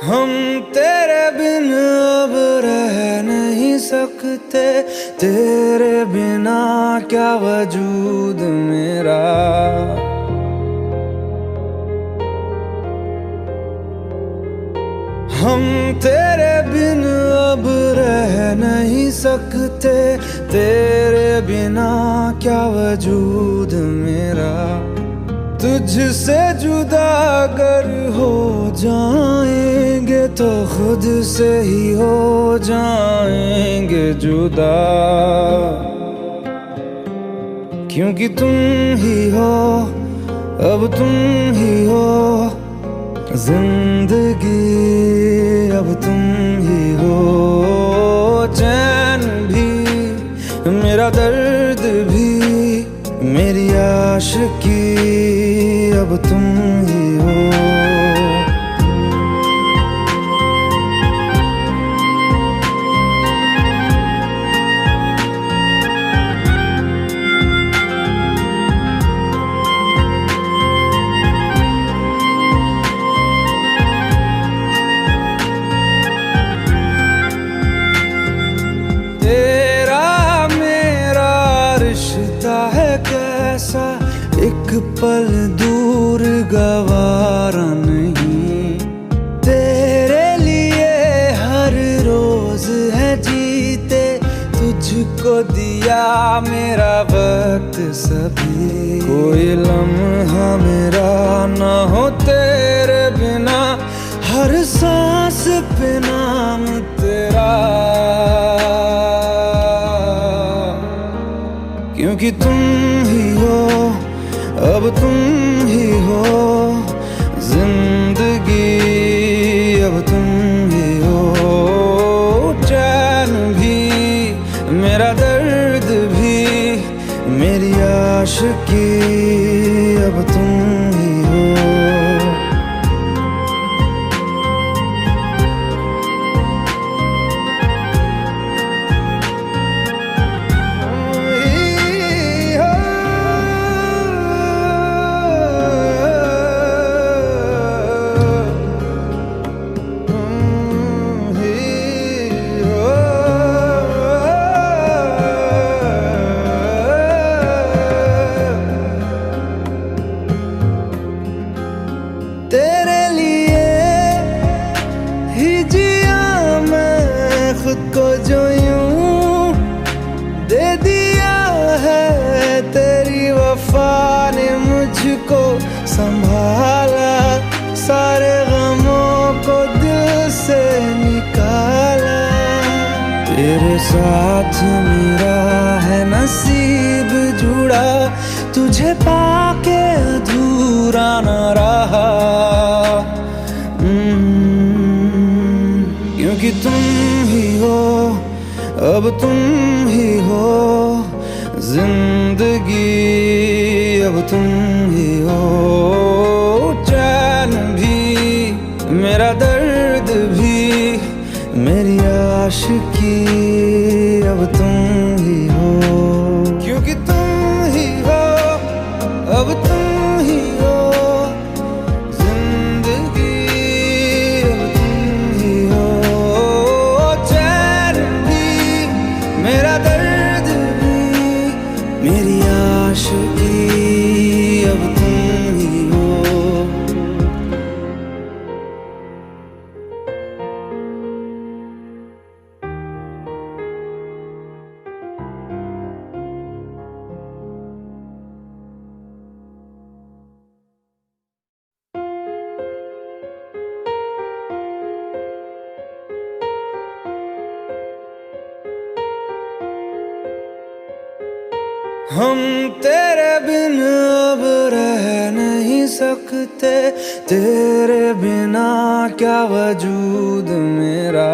हम तेरे बिन अब रह नहीं सकते, तेरे बिना क्या वजूद मेरा। हम तेरे बिन अब रह नहीं सकते, तेरे बिना क्या वजूद मेरा। तुझसे जुदा अगर हो जाएंगे तो खुद से ही हो जाएंगे जुदा, क्योंकि तुम ही हो, अब तुम ही हो जिंदगी, अब तुम ही हो। चैन भी मेरा दर्द भी मेरी आशिकी, अब तुम ही हो। एक पल दूर गवारा नहीं, तेरे लिए हर रोज है जीते, तुझको दिया मेरा वक्त सभी। कोई लम्हा मेरा ना हो तेरे बिना, हर सांस पे नाम तेरा, क्योंकि तुम ही हो, अब तुम ही हो जिंदगी, अब तुम ही हो। चैन भी मेरा दर्द भी मेरी आशिकी, अब तुम ही हो। तेरे लिए ही जिया मैं खुद को, जो यूं दे दिया है तेरी वफा ने मुझको संभाला, सारे गमों को दिल से निकाला। तेरे साथ मेरा है नसीब जुड़ा, तुझे पाके अधूरा न रहा, क्योंकि तुम ही हो, अब तुम ही हो जिंदगी, अब तुम ही हो। चैन भी मेरा दर्द भी मेरी आशिकी, अब तुम ही हो, क्योंकि तुम ही हो, अब तुम ही हो जिंदगी, अब तुम ही हो। चैन भी मेरा दर्द भी मेरी आशिकी, अब तुम ही हो। हम तेरे बिन अब रह नहीं सकते, तेरे बिना क्या वजूद मेरा।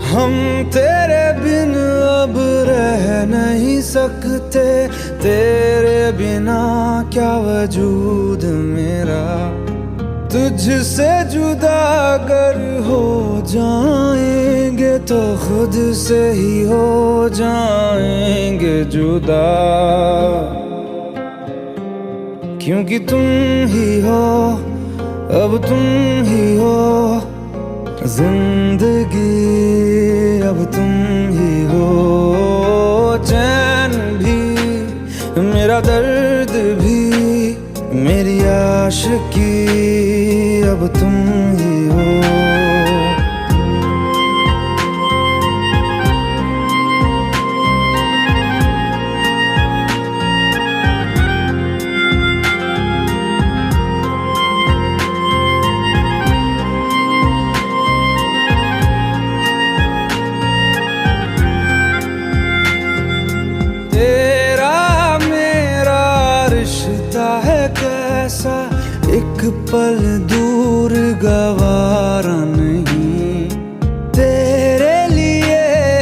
हम तेरे बिन अब रह नहीं सकते, तेरे बिना क्या वजूद मेरा। तुझसे जुदा अगर हो जाएंगे तो खुद से ही हो जाएंगे जुदा, क्योंकि तुम ही हो, अब तुम ही हो जिंदगी, अब तुम ही हो चैन भी, मेरा दर्द भी, मेरी आशिकी, अब तुम ही हो। कैसा एक पल दूर गवारा नहीं, तेरे लिए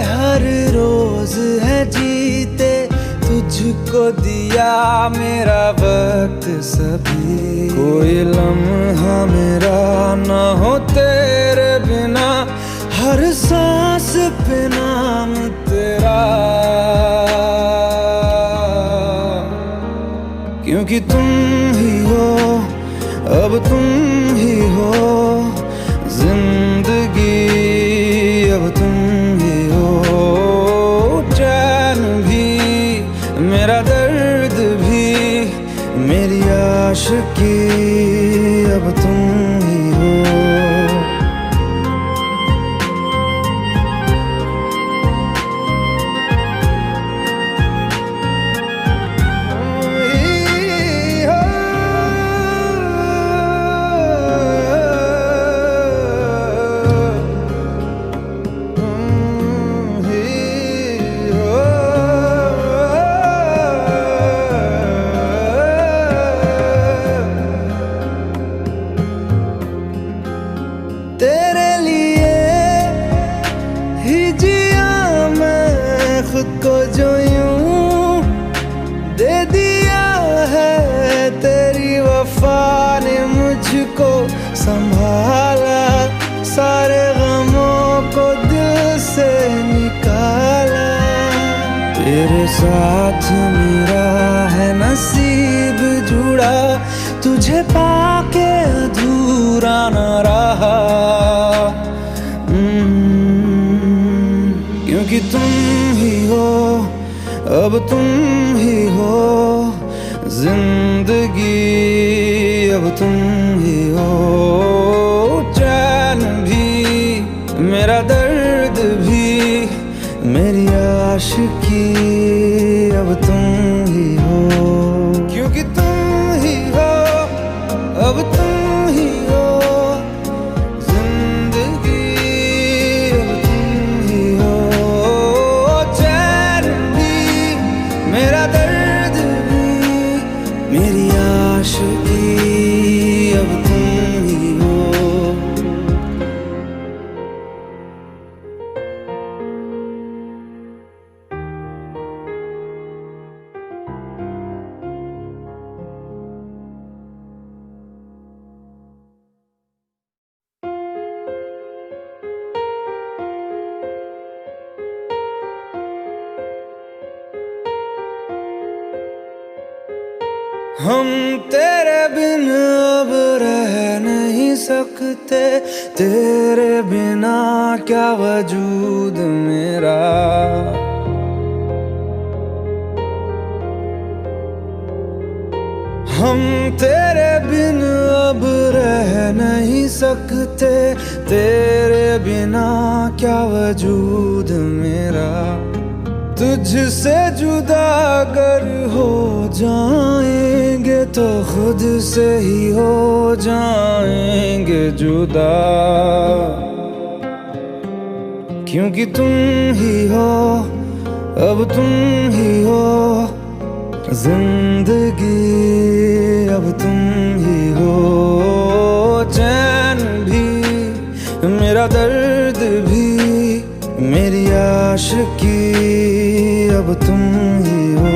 हर रोज है जीते, तुझको दिया मेरा वक्त सभी, कोई लम्हा मेरा ना हो तेरे बिना, हर सांस पे नाम तेरा, क्योंकि तुम ही हो, अब तुम ही हो जिंदगी, अब तुम ही हो चैन भी, मेरा दर्द भी, मेरी आशिकी, अब तुम ही हो। तेरे लिए ही जिया मैं खुद को, जो यूं दे दिया है तेरी वफा ने मुझको संभाला, सारे गमों को दिल से निकाला, तेरे साथ मेरा है नसीब जुड़ा, तुझे पाके अधूरा न रहा, क्योंकि तुम ही हो, अब तुम ही हो जिंदगी, अब तुम ही हो चैन भी, मेरा दर्द भी, मेरी आशिकी, अब तुम ही हो, क्योंकि तुम ही हो, अब तुम ही हो जिंदगी, अब तुम ही हो चैन भी, मेरा दर्द भी, मेरी आशिकी, अब तुम ही हो। हम तेरे बिन अब रह नहीं सकते, तेरे बिना क्या वजूद मेरा, हम तेरे बिन अब रह नहीं सकते, तेरे बिना क्या वजूद मेरा, तुझसे जुदा अगर हो जाएंगे तो खुद से ही हो जाएंगे जुदा, क्योंकि तुम ही हो, अब तुम ही हो जिंदगी, अब तुम ही हो चैन भी, मेरा दर्द भी, मेरी आशिकी, अब तुम ही हो।